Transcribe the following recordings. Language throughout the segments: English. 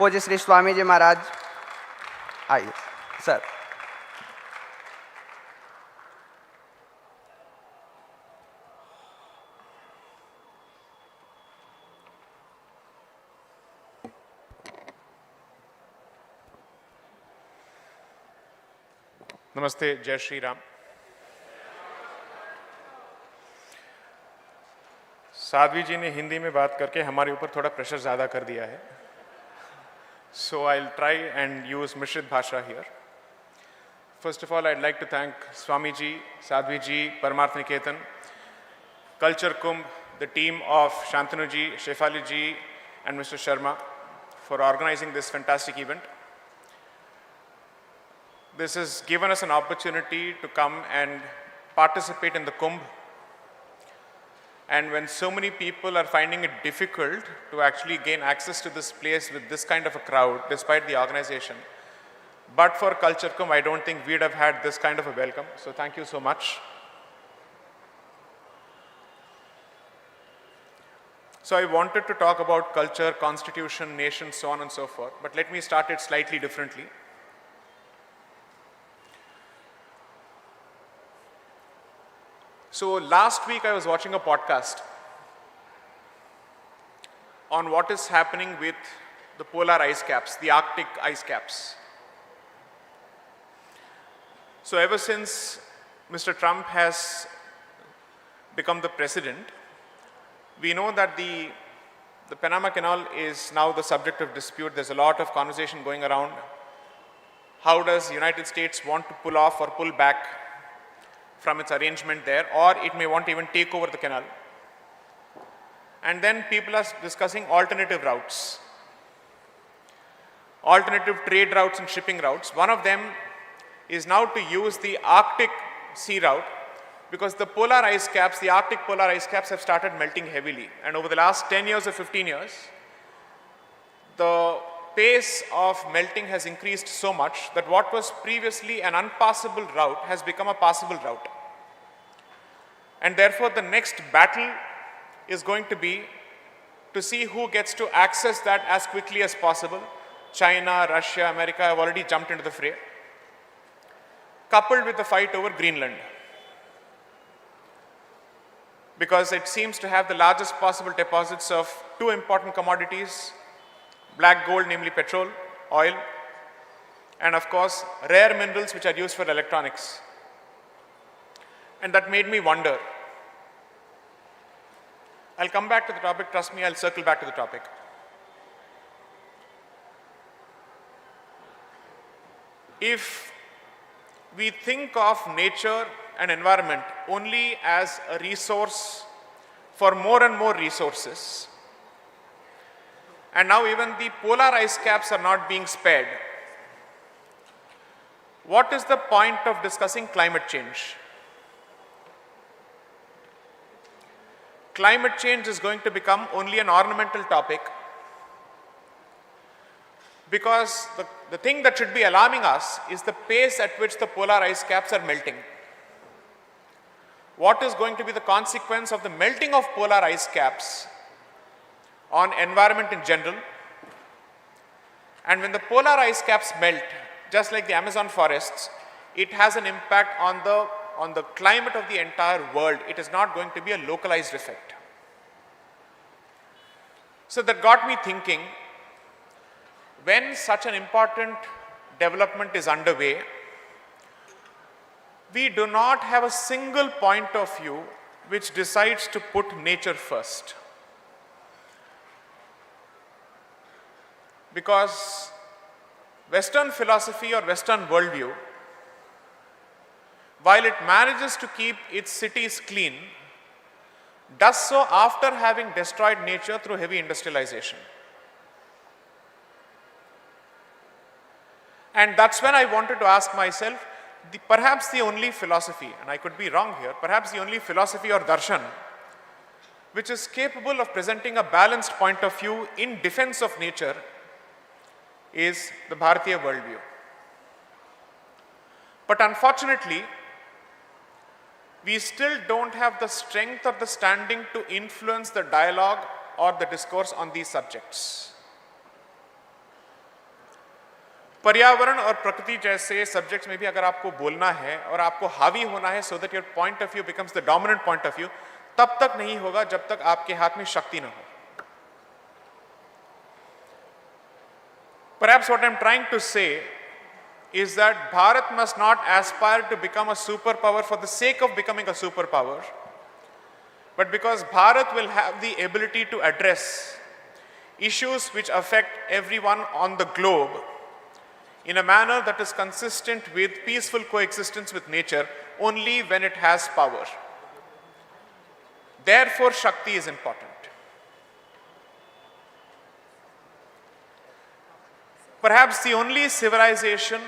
पूज्य श्री स्वामी जी महाराज आइए सर। नमस्ते, जय श्री राम। साध्वी जी ने हिंदी में बात करके हमारे ऊपर थोड़ा प्रेशर ज़्यादा कर दिया है, so I'll try and use Mishrit Bhasha here. First of all, I'd like to thank Swami ji, Sadhvi ji, Paramarth Niketan, Culture Kumbh, the team of Shantanu ji, Shefali ji, and Mr. Sharma for organizing this fantastic event. This has given us an opportunity to come and participate in the Kumbh. And when so many people are finding it difficult to actually gain access to this place with this kind of a crowd, despite the organization, but for Culture Kumbh, I don't think we'd have had this kind of a welcome. So thank you so much. So I wanted to talk about culture, constitution, nation, so on and so forth, but let me start it slightly differently. So last week I was watching a podcast on what is happening with the polar ice caps, the Arctic ice caps. So ever since Mr. Trump has become the president, we know that the Panama Canal is now the subject of dispute. There's a lot of conversation going around. How does the United States want to pull off or pull back from its arrangement there, or it may want to even take over the canal. And then people are discussing alternative routes, alternative trade routes and shipping routes. One of them is now to use the Arctic sea route, because the polar ice caps, the Arctic polar ice caps have started melting heavily. And over the last 10 years or 15 years, the pace of melting has increased so much that what was previously an unpassable route has become a passable route. And therefore, the next battle is going to be to see who gets to access that as quickly as possible. China, Russia, America have already jumped into the fray, coupled with the fight over Greenland, because it seems to have the largest possible deposits of two important commodities: black gold, namely petrol, oil, and of course, rare minerals which are used for electronics. And that made me wonder. I'll come back to the topic, trust me, I'll circle back to the topic. If we think of nature and environment only as a resource for more and more resources, and now even the polar ice caps are not being spared, what is the point of discussing climate change? Climate change is going to become only an ornamental topic, because the thing that should be alarming us is the pace at which the polar ice caps are melting. What is going to be the consequence of the melting of polar ice caps on environment in general? And when the polar ice caps melt, just like the Amazon forests, it has an impact on the climate of the entire world. It is not going to be a localized effect. So that got me thinking, when such an important development is underway, we do not have a single point of view which decides to put nature first. Because Western philosophy or Western worldview, while it manages to keep its cities clean, does so after having destroyed nature through heavy industrialization. And that's when I wanted to ask myself, perhaps the only philosophy, and I could be wrong here, perhaps the only philosophy or darshan which is capable of presenting a balanced point of view in defense of nature is the Bharatiya worldview. But unfortunately, we still don't have the strength or the standing to influence the dialogue or the discourse on these subjects. पर्यावरण और प्रकृति जैसे subjects में भी अगर आपको बोलना है और आपको हावी होना है so that your point of view becomes the dominant point of view, तब तक नहीं होगा जब तक आपके हाथ में शक्ति ना हो. Perhaps what I'm trying to say is that Bharat must not aspire to become a superpower for the sake of becoming a superpower, but because Bharat will have the ability to address issues which affect everyone on the globe in a manner that is consistent with peaceful coexistence with nature only when it has power. Therefore, Shakti is important. Perhaps the only civilization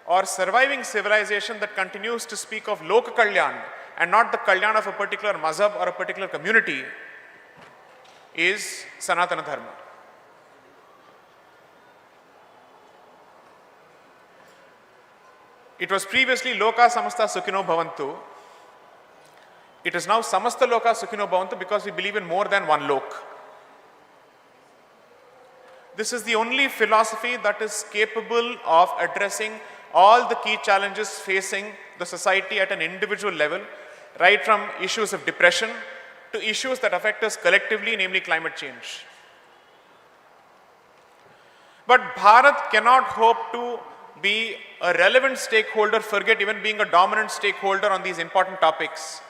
or surviving civilization that continues to speak of Lok Kalyan and not the Kalyan of a particular mazhab or a particular community is Sanatana Dharma. It was previously Loka Samasta Sukhino Bhavantu. It is now Samasta Loka Sukhino Bhavantu because we believe in more than one Lok. This is the only philosophy that is capable of addressing all the key challenges facing the society at an individual level, right from issues of depression to issues that affect us collectively, namely climate change. But Bharat cannot hope to be a relevant stakeholder, forget even being a dominant stakeholder on these important topics,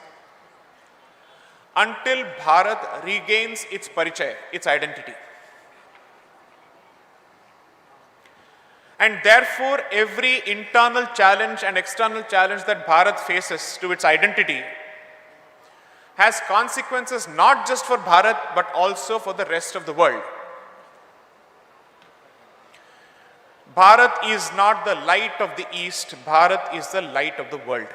until Bharat regains its parichaya, its identity. And therefore, every internal challenge and external challenge that Bharat faces to its identity has consequences not just for Bharat, but also for the rest of the world. Bharat is not the light of the East, Bharat is the light of the world.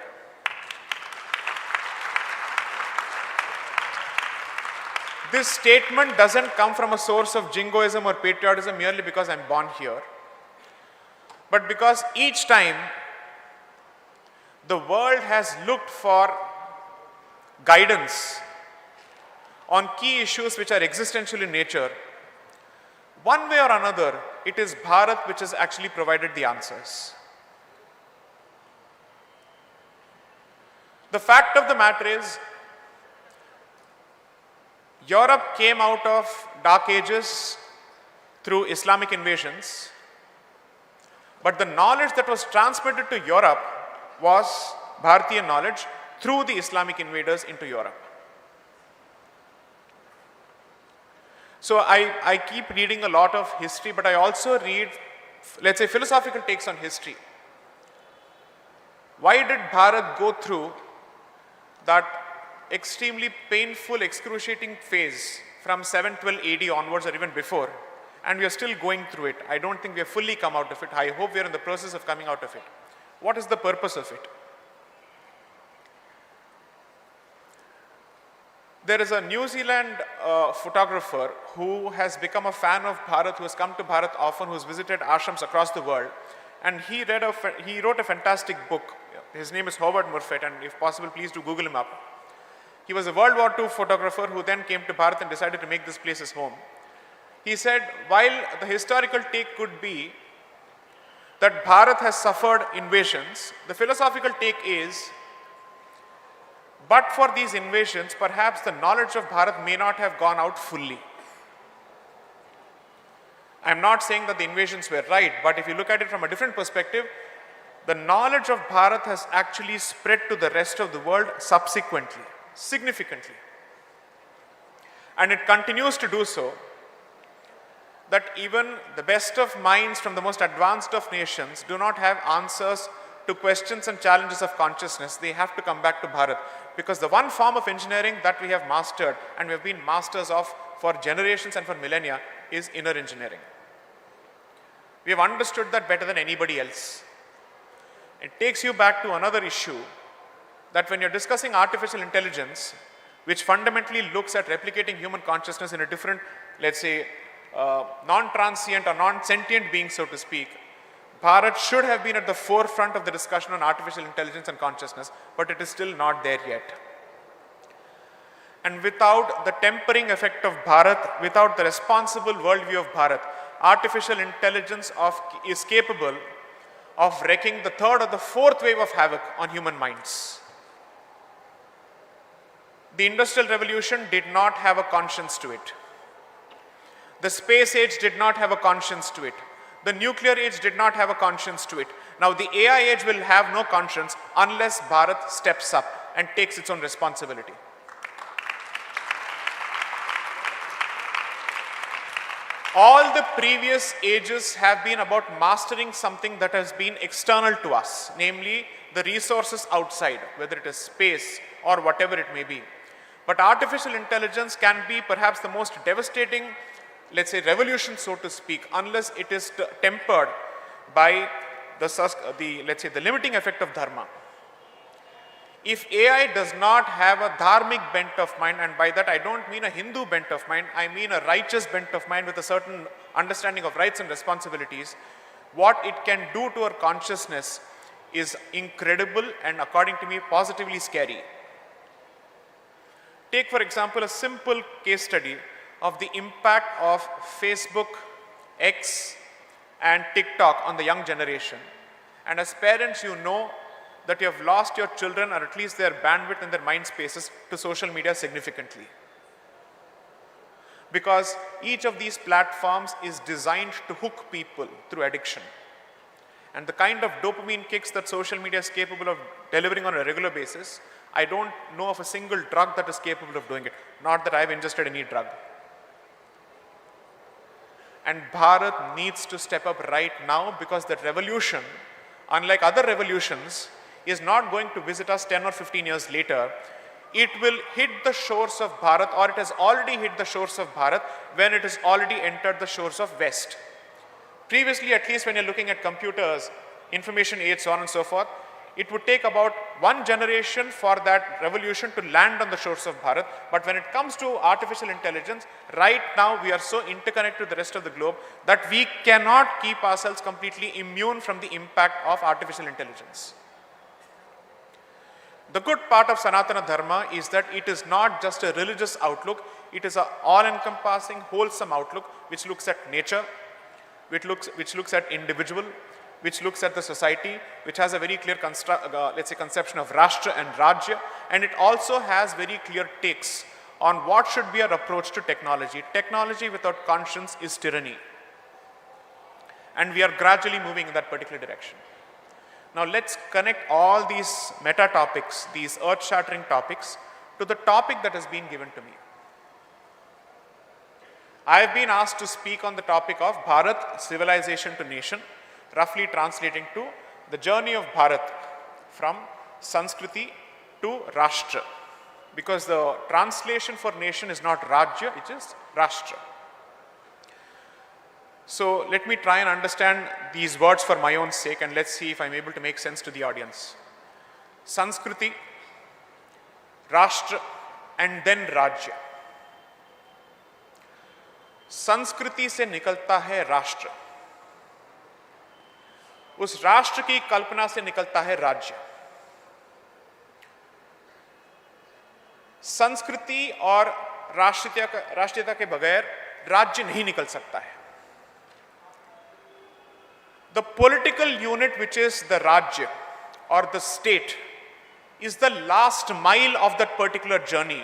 This statement doesn't come from a source of jingoism or patriotism merely because I'm born here, but because each time the world has looked for guidance on key issues which are existential in nature, one way or another, it is Bharat which has actually provided the answers. The fact of the matter is, Europe came out of dark ages through Islamic invasions, but the knowledge that was transmitted to Europe was Bharatiya knowledge through the Islamic invaders into Europe. So I keep reading a lot of history, but I also read, let's say, philosophical takes on history. Why did Bharat go through that extremely painful, excruciating phase from 712 AD onwards or even before, and we are still going through it? I don't think we have fully come out of it. I hope we are in the process of coming out of it. What is the purpose of it? There is a New Zealand photographer who has become a fan of Bharat, who has come to Bharat often, who has visited ashrams across the world, and he wrote a fantastic book. His name is Howard Murphet, and if possible, please do Google him up. He was a World War II photographer who then came to Bharat and decided to make this place his home. He said, while the historical take could be that Bharat has suffered invasions, the philosophical take is, but for these invasions, perhaps the knowledge of Bharat may not have gone out fully. I'm not saying that the invasions were right, but if you look at it from a different perspective, the knowledge of Bharat has actually spread to the rest of the world subsequently, significantly. And it continues to do so, that even the best of minds from the most advanced of nations do not have answers to questions and challenges of consciousness. They have to come back to Bharat. Because the one form of engineering that we have mastered and we have been masters of for generations and for millennia is inner engineering. We have understood that better than anybody else. It takes you back to another issue, that when you're discussing artificial intelligence, which fundamentally looks at replicating human consciousness in a different, let's say, non-transient or non-sentient being, so to speak, Bharat should have been at the forefront of the discussion on artificial intelligence and consciousness, but it is still not there yet. And without the tempering effect of Bharat, without the responsible worldview of Bharat, artificial intelligence is capable of wreaking the third or the fourth wave of havoc on human minds. The Industrial Revolution did not have a conscience to it. The space age did not have a conscience to it. The nuclear age did not have a conscience to it. Now the AI age will have no conscience unless Bharat steps up and takes its own responsibility. All the previous ages have been about mastering something that has been external to us, namely the resources outside, whether it is space or whatever it may be. But artificial intelligence can be perhaps the most devastating, let's say, revolution, so to speak, unless it is tempered by the limiting effect of dharma. If AI does not have a dharmic bent of mind, and by that I don't mean a Hindu bent of mind, I mean a righteous bent of mind with a certain understanding of rights and responsibilities, what it can do to our consciousness is incredible and, according to me, positively scary. Take, for example, a simple case study of the impact of Facebook, X, and TikTok on the young generation. And as parents, you know that you have lost your children, or at least their bandwidth and their mind spaces, to social media significantly. Because each of these platforms is designed to hook people through addiction. And the kind of dopamine kicks that social media is capable of delivering on a regular basis, I don't know of a single drug that is capable of doing it. Not that I've ingested any drug. And Bharat needs to step up right now, because that revolution, unlike other revolutions, is not going to visit us 10 or 15 years later. It will hit the shores of Bharat, or it has already hit the shores of Bharat when it has already entered the shores of West. Previously, at least when you're looking at computers, information age, so on and so forth, it would take about one generation for that revolution to land on the shores of Bharat. But when it comes to artificial intelligence, right now we are so interconnected with the rest of the globe that we cannot keep ourselves completely immune from the impact of artificial intelligence. The good part of Sanatana Dharma is that it is not just a religious outlook, it is an all-encompassing, wholesome outlook which looks at nature, which looks at individual, which looks at the society, which has a very clear conception of Rashtra and Rajya, and it also has very clear takes on what should be our approach to technology. Technology without conscience is tyranny. And we are gradually moving in that particular direction. Now let's connect all these meta topics, these earth-shattering topics, to the topic that has been given to me. I have been asked to speak on the topic of Bharat, civilization to nation, roughly translating to the journey of Bharat from Sanskriti to Rashtra, because the translation for nation is not Rajya, it is Rashtra. So let me try and understand these words for my own sake, and let's see if I'm able to make sense to the audience. Sanskriti, Rashtra, and then Rajya. संस्कृति से निकलता है राष्ट्र, उस राष्ट्र की कल्पना से निकलता है राज्य। संस्कृति और राष्ट्रीयता के बगैर राज्य नहीं निकल सकता है। The political unit, which is the Rajya or the state, is the last mile of that particular journey,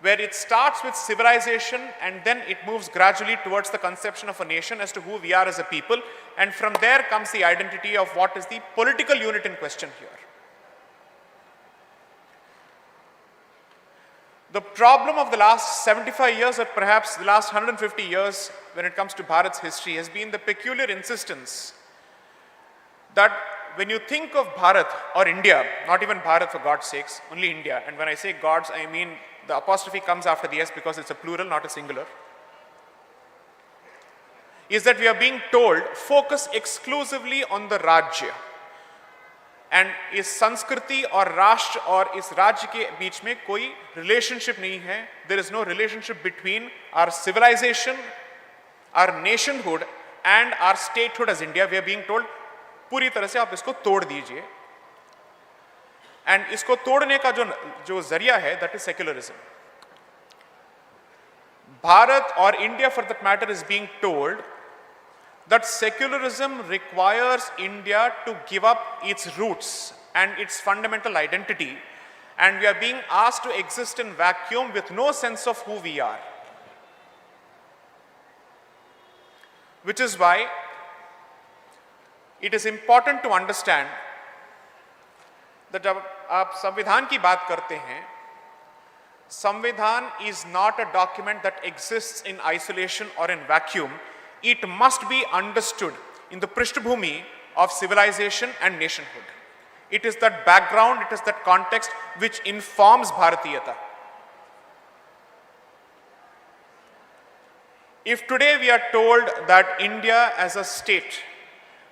where it starts with civilization and then it moves gradually towards the conception of a nation as to who we are as a people, and from there comes the identity of what is the political unit in question here. The problem of the last 75 years, or perhaps the last 150 years when it comes to Bharat's history, has been the peculiar insistence that when you think of Bharat or India, not even Bharat for God's sakes, only India, and when I say gods, I mean the apostrophe comes after the S because it's a plural, not a singular, is that we are being told focus exclusively on the Rajya. And इस संस्कृति और राष्ट्र और इस राज्य के बीच में कोई relationship नहीं है. There is no relationship between our civilization, our nationhood and our statehood as India. We are being told पूरी तरह से आप इसको तोड़ दीजिए. And इसको तोड़ने का जो जरिया है, that is secularism. Bharat or India for that matter is being told that secularism requires India to give up its roots and its fundamental identity, and we are being asked to exist in vacuum with no sense of who we are. Which is why it is important to understand that जब आप संविधान की बात करते हैं, संविधान is not a document that exists in isolation or in vacuum. It must be understood in the Prishtbhumi of civilization and nationhood. It is that background, it is that context which informs Bharatiyata. If today we are told that India as a state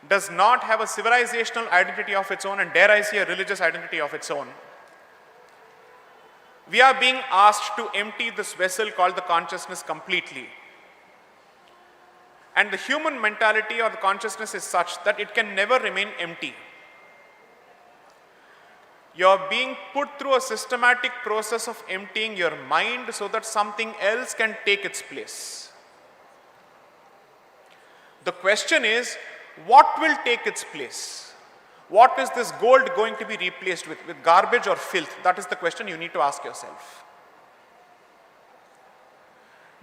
does not have a civilizational identity of its own, and dare I say a religious identity of its own, we are being asked to empty this vessel called the consciousness completely. And the human mentality or the consciousness is such that it can never remain empty. You're being put through a systematic process of emptying your mind so that something else can take its place. The question is, what will take its place? What is this gold going to be replaced with garbage or filth? That is the question you need to ask yourself.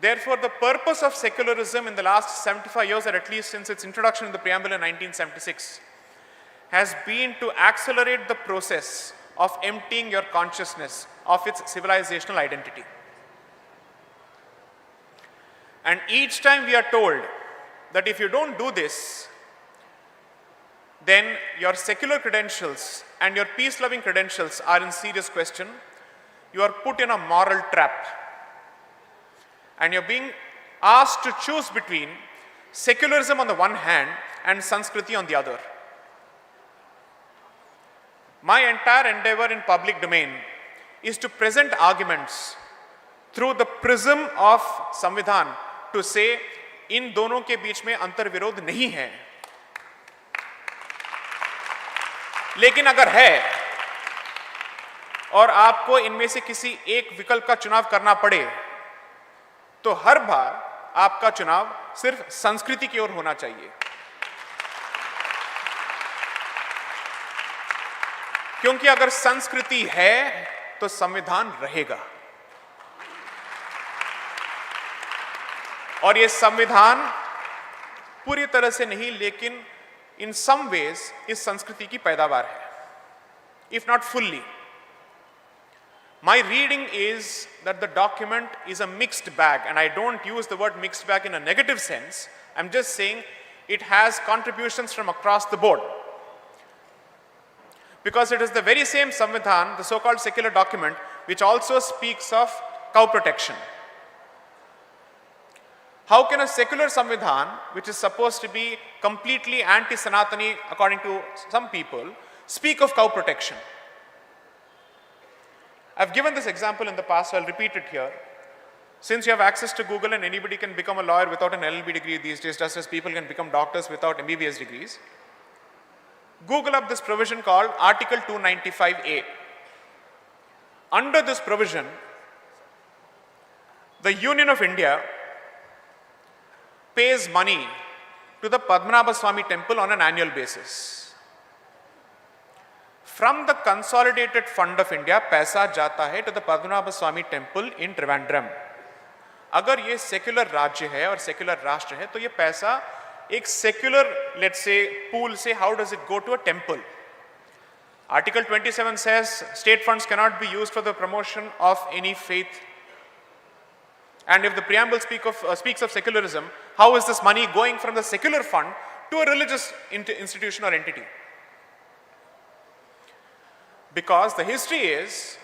Therefore, the purpose of secularism in the last 75 years, or at least since its introduction in the preamble in 1976, has been to accelerate the process of emptying your consciousness of its civilizational identity. And each time we are told that if you don't do this, then your secular credentials and your peace-loving credentials are in serious question. You are put in a moral trap. And you're being asked to choose between secularism on the one hand and Sanskriti on the other. My entire endeavor in public domain is to present arguments through the prism of Samvidhan to say, इन दोनों के बीच में अंतर विरोध नहीं है. लेकिन अगर है और आपको इनमें से किसी एक विकल्प का चुनाव करना पड़े, तो हर बार आपका चुनाव सिर्फ संस्कृति की ओर होना चाहिए. क्योंकि अगर संस्कृति है तो संविधान रहेगा. और ये संविधान पूरी तरह से नहीं, लेकिन in some ways इस संस्कृति की पैदावार है, if not fully. My reading is that the document is a mixed bag, and I don't use the word mixed bag in a negative sense. I'm just saying it has contributions from across the board. Because it is the very same Samvidhan, the so-called secular document, which also speaks of cow protection. How can a secular Samvidhan, which is supposed to be completely anti-Sanatani according to some people, speak of cow protection? I've given this example in the past, so I'll repeat it here. Since you have access to Google and anybody can become a lawyer without an LLB degree these days, just as people can become doctors without MBBS degrees, Google up this provision called Article 295A. Under this provision, the Union of India pays money to the Padmanabha Swami temple on an annual basis. From the consolidated fund of India, पैसा जाता है to the Padmanabha Swami temple in Trivandrum. अगर ये secular राज्य है और secular राष्ट्र है, तो ये पैसा एक secular, let's say, pool से how does it go to a temple? Article 27 says state funds cannot be used for the promotion of any faith. And if the preamble speaks of secularism, how is this money going from the secular fund to a religious institution or entity? Because the history is,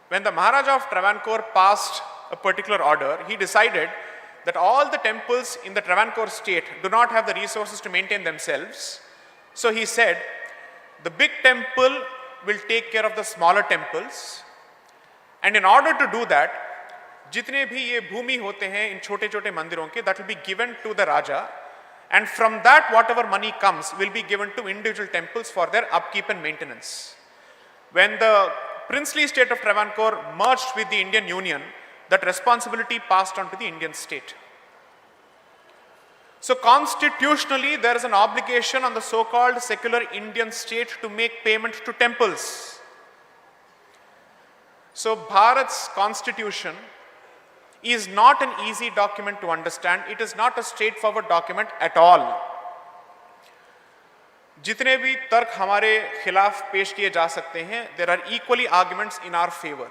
when the Maharaja of Travancore passed a particular order, he decided that all the temples in the Travancore state do not have the resources to maintain themselves. So he said, the big temple will take care of the smaller temples. And in order to do that, जितने भी ये भूमि होते हैं इन छोटे छोटे मंदिरों के, that will be given to the Raja, and from that whatever money comes will be given to individual temples for their upkeep and maintenance. When the princely state of Travancore merged with the Indian Union, that responsibility passed on to the Indian state. So constitutionally, there is an obligation on the so-called secular Indian state to make payment to temples. So Bharat's constitution is not an easy document to understand. It is not a straightforward document at all. जितने भी तर्क हमारे खिलाफ पेश किए जा सकते हैं, there are equally arguments in our favor.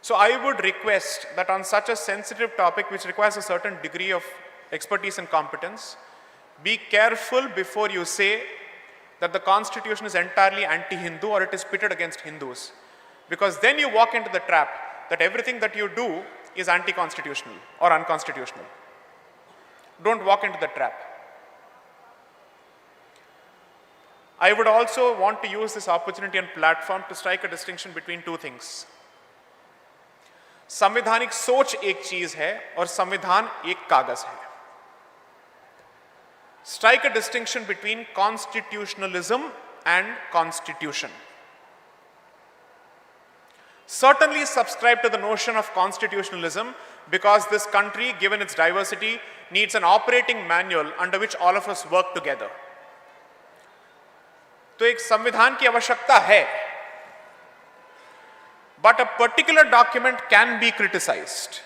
So I would request that on such a sensitive topic which requires a certain degree of expertise and competence, be careful before you say that the constitution is entirely anti-Hindu or it is pitted against Hindus. Because then you walk into the trap that everything that you do is anti-constitutional or unconstitutional. Don't walk into the trap. I would also want to use this opportunity and platform to strike a distinction between two things. संवैधानिक सोच एक चीज है और संविधान एक कागज है. Strike a distinction between constitutionalism and constitution. Certainly subscribe to the notion of constitutionalism because this country, given its diversity, needs an operating manual under which all of us work together. तो एक संविधान की आवश्यकता है, but a particular document can be criticized.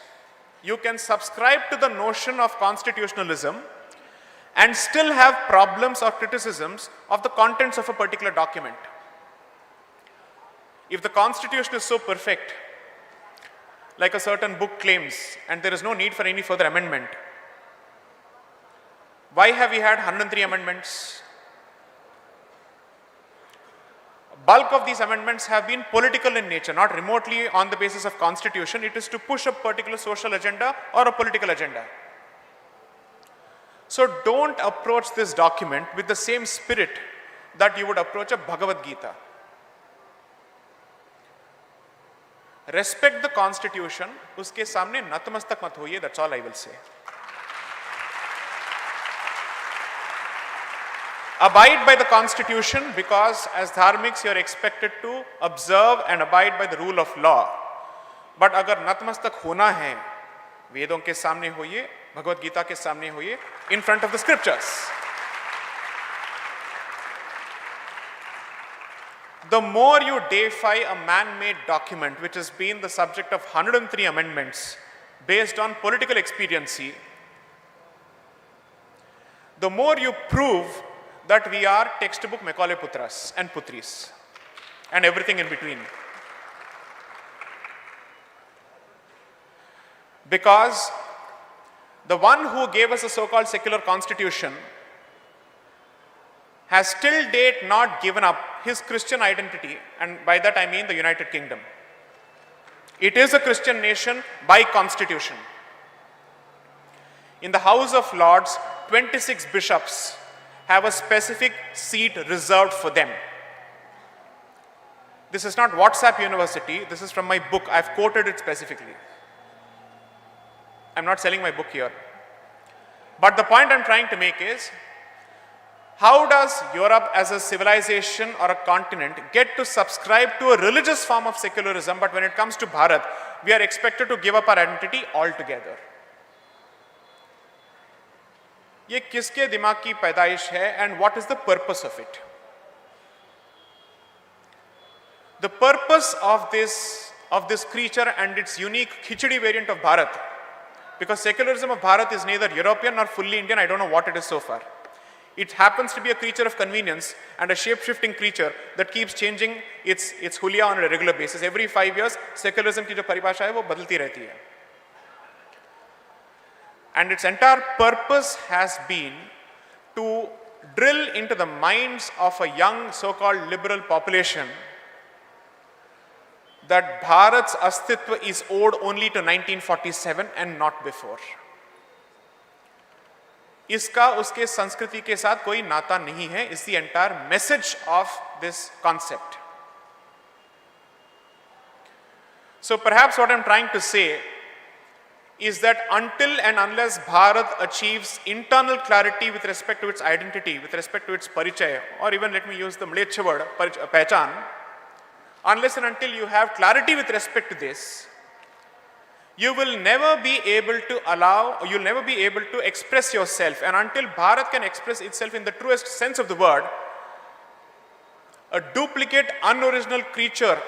You can subscribe to the notion of constitutionalism and still have problems or criticisms of the contents of a particular document. If the constitution is so perfect, like a certain book claims, and there is no need for any further amendment, why have we had 103 amendments? Bulk of these amendments have been political in nature, not remotely on the basis of constitution. It is to push a particular social agenda or a political agenda. So don't approach this document with the same spirit that you would approach a Bhagavad Gita. Respect the constitution, uske samne natamastak mat hoiye, that's all I will say. Abide by the constitution because as dharmiks you are expected to observe and abide by the rule of law. But agar natamastak hona hai, Vedon ke samne hoiye, Bhagavad Gita ke samne hoiye, in front of the scriptures. The more you deify a man-made document which has been the subject of 103 amendments based on political expediency, the more you prove that we are textbook Macaulay Putras and Putris and everything in between. Because the one who gave us a so-called secular constitution has till date not given up his Christian identity, and by that I mean the United Kingdom. It is a Christian nation by constitution. In the House of Lords, 26 bishops have a specific seat reserved for them. This is not WhatsApp University, this is from my book. I've quoted it specifically. I'm not selling my book here. But the point I'm trying to make is, how does Europe as a civilization or a continent get to subscribe to a religious form of secularism, but when it comes to Bharat, we are expected to give up our identity altogether? ये किसके दिमाग की पैदाइश है and what is the purpose of it? The purpose of this creature and its unique Khichdi variant of Bharat, because secularism of Bharat is neither European nor fully Indian, I don't know what it is so far. It happens to be a creature of convenience and a shape-shifting creature that keeps changing its huliya on a regular basis. Every 5 years, secularism की जो परिभाषा है वो बदलती रहती है. And its entire purpose has been to drill into the minds of a young so-called liberal population that Bharat's astitva is owed only to 1947 and not before. इसका उसके संस्कृति के साथ कोई नाता नहीं है, is the entire message of this concept. So perhaps what I'm trying to say is that until and unless Bharat achieves internal clarity with respect to its identity, with respect to its parichaya, or even let me use the Mleccha word, pehchan, unless and until you have clarity with respect to this, you will never be able to allow, or you'll never be able to express yourself. And until Bharat can express itself in the truest sense of the word, a duplicate, unoriginal creature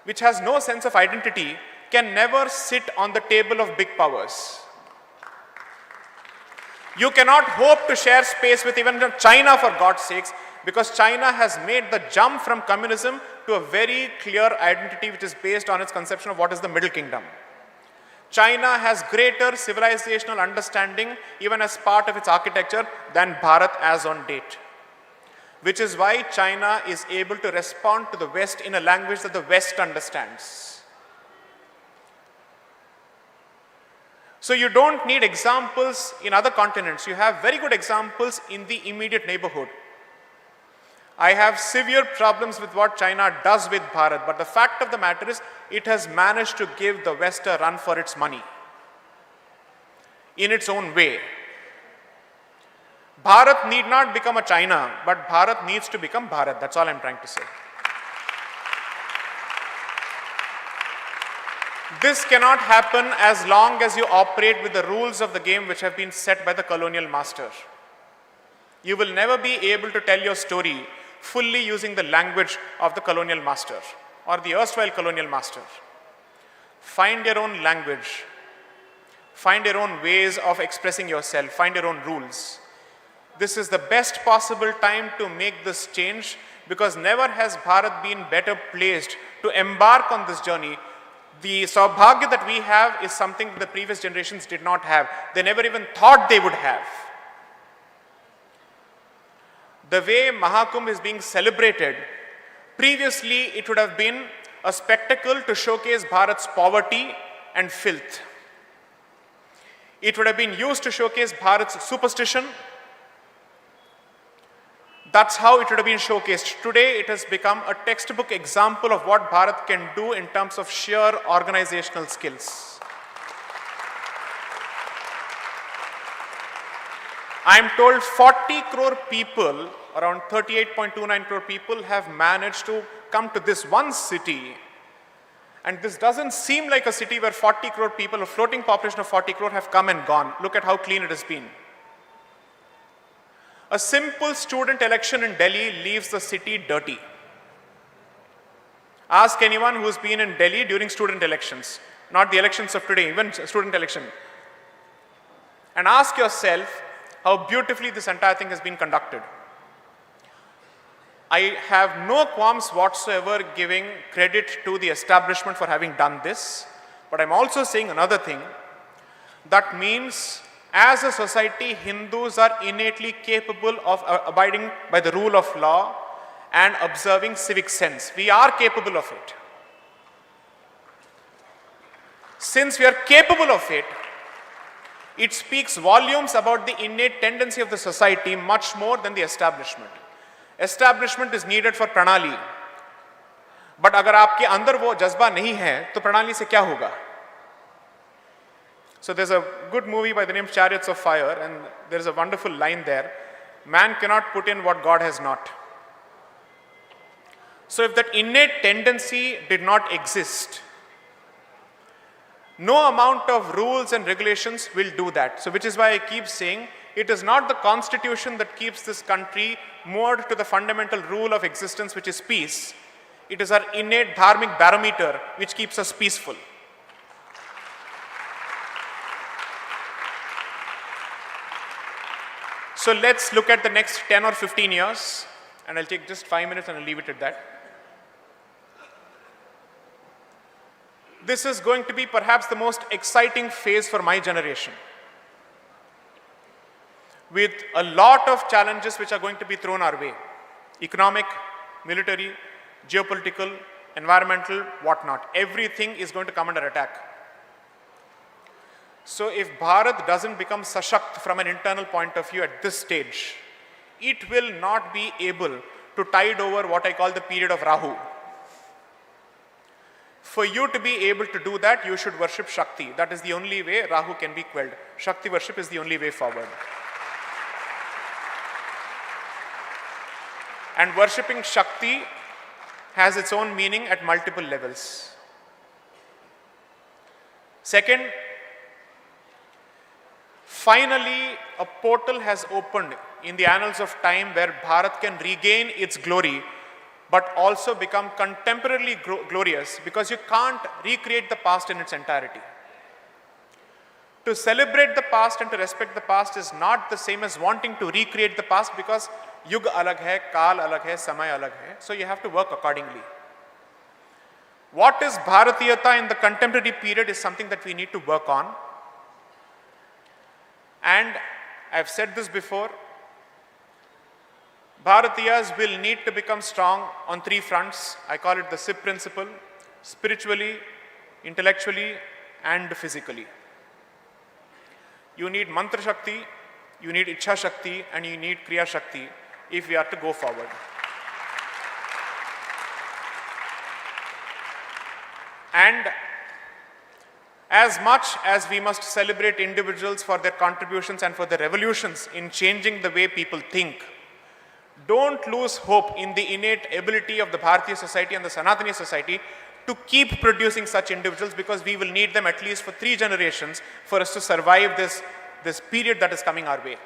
which has no sense of identity can never sit on the table of big powers. You cannot hope to share space with even China, for God's sakes, because China has made the jump from communism to a very clear identity which is based on its conception of what is the Middle Kingdom. China has greater civilizational understanding even as part of its architecture than Bharat as on date. Which is why China is able to respond to the West in a language that the West understands. So you don't need examples in other continents. You have very good examples in the immediate neighborhood. I have severe problems with what China does with Bharat, but the fact of the matter is it has managed to give the West a run for its money in its own way. Bharat need not become a China, but Bharat needs to become Bharat. That's all I'm trying to say. This cannot happen as long as you operate with the rules of the game which have been set by the colonial master. You will never be able to tell your story fully using the language of the colonial master or the erstwhile colonial master. Find your own language. Find your own ways of expressing yourself. Find your own rules. This is the best possible time to make this change, because never has Bharat been better placed to embark on this journey. The Saubhagya that we have is something the previous generations did not have. They never even thought they would have. The way Mahakumbh is being celebrated, previously it would have been a spectacle to showcase Bharat's poverty and filth. It would have been used to showcase Bharat's superstition. That's how it would have been showcased. Today, it has become a textbook example of what Bharat can do in terms of sheer organizational skills. I am told 40 crore people, around 38.29 crore people, have managed to come to this one city. And this doesn't seem like a city where 40 crore people, a floating population of 40 crore, have come and gone. Look at how clean it has been. A simple student election in Delhi leaves the city dirty. Ask anyone who's been in Delhi during student elections, not the elections of today, even student election. And ask yourself how beautifully this entire thing has been conducted. I have no qualms whatsoever giving credit to the establishment for having done this, but I'm also saying another thing. That means, as a society, Hindus are innately capable of abiding by the rule of law and observing civic sense. We are capable of it. Since we are capable of it, it speaks volumes about the innate tendency of the society much more than the establishment. Establishment is needed for pranali. But अगर आपके अंदर वो जज्बा नहीं है, तो प्रणाली से क्या होगा? So there's a good movie by the name Chariots of Fire, and there's a wonderful line there. Man cannot put in what God has not. So if that innate tendency did not exist, no amount of rules and regulations will do that. So which is why I keep saying, it is not the constitution that keeps this country moored to the fundamental rule of existence, which is peace. It is our innate dharmic barometer which keeps us peaceful. So let's look at the next 10 or 15 years, and I'll take just 5 minutes and I'll leave it at that. This is going to be perhaps the most exciting phase for my generation, with a lot of challenges which are going to be thrown our way: economic, military, geopolitical, environmental, whatnot. Everything is going to come under attack. So if Bharat doesn't become sashakt from an internal point of view at this stage, it will not be able to tide over what I call the period of Rahu. For you to be able to do that, you should worship Shakti. That is the only way Rahu can be quelled. Shakti worship is the only way forward. And worshipping Shakti has its own meaning at multiple levels. Second, finally, a portal has opened in the annals of time where Bharat can regain its glory, but also become contemporarily glorious, because you can't recreate the past in its entirety. To celebrate the past and to respect the past is not the same as wanting to recreate the past, because yug alag hai, kaal alag hai, samay alag hai, so you have to work accordingly. What is Bharatiyata in the contemporary period is something that we need to work on. And I've said this before, Bharatiyas will need to become strong on 3 fronts. I call it the SIP principle: spiritually, intellectually, and physically. You need Mantra Shakti, you need Ichha Shakti, and you need Kriya Shakti if we are to go forward. And as much as we must celebrate individuals for their contributions and for their revolutions in changing the way people think, don't lose hope in the innate ability of the Bharatiya society and the Sanatani society to keep producing such individuals, because we will need them at least for 3 generations for us to survive this period that is coming our way.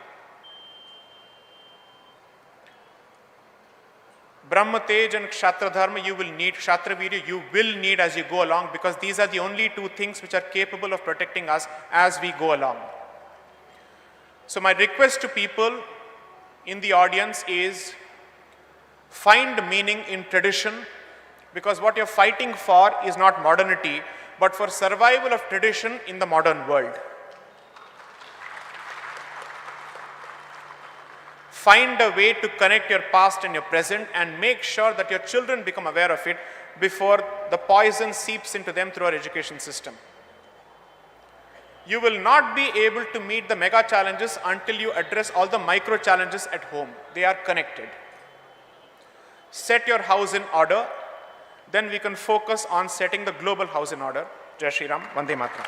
Brahma Tej and Kshatra Dharma you will need, Kshatra Virya you will need as you go along, because these are the only 2 things which are capable of protecting us as we go along. So my request to people in the audience is, find meaning in tradition, because what you're fighting for is not modernity, but for survival of tradition in the modern world. Find a way to connect your past and your present, and make sure that your children become aware of it before the poison seeps into them through our education system. You will not be able to meet the mega challenges until you address all the micro challenges at home. They are connected. Set your house in order, then we can focus on setting the global house in order. Jai Shri Ram, Vande Mataram.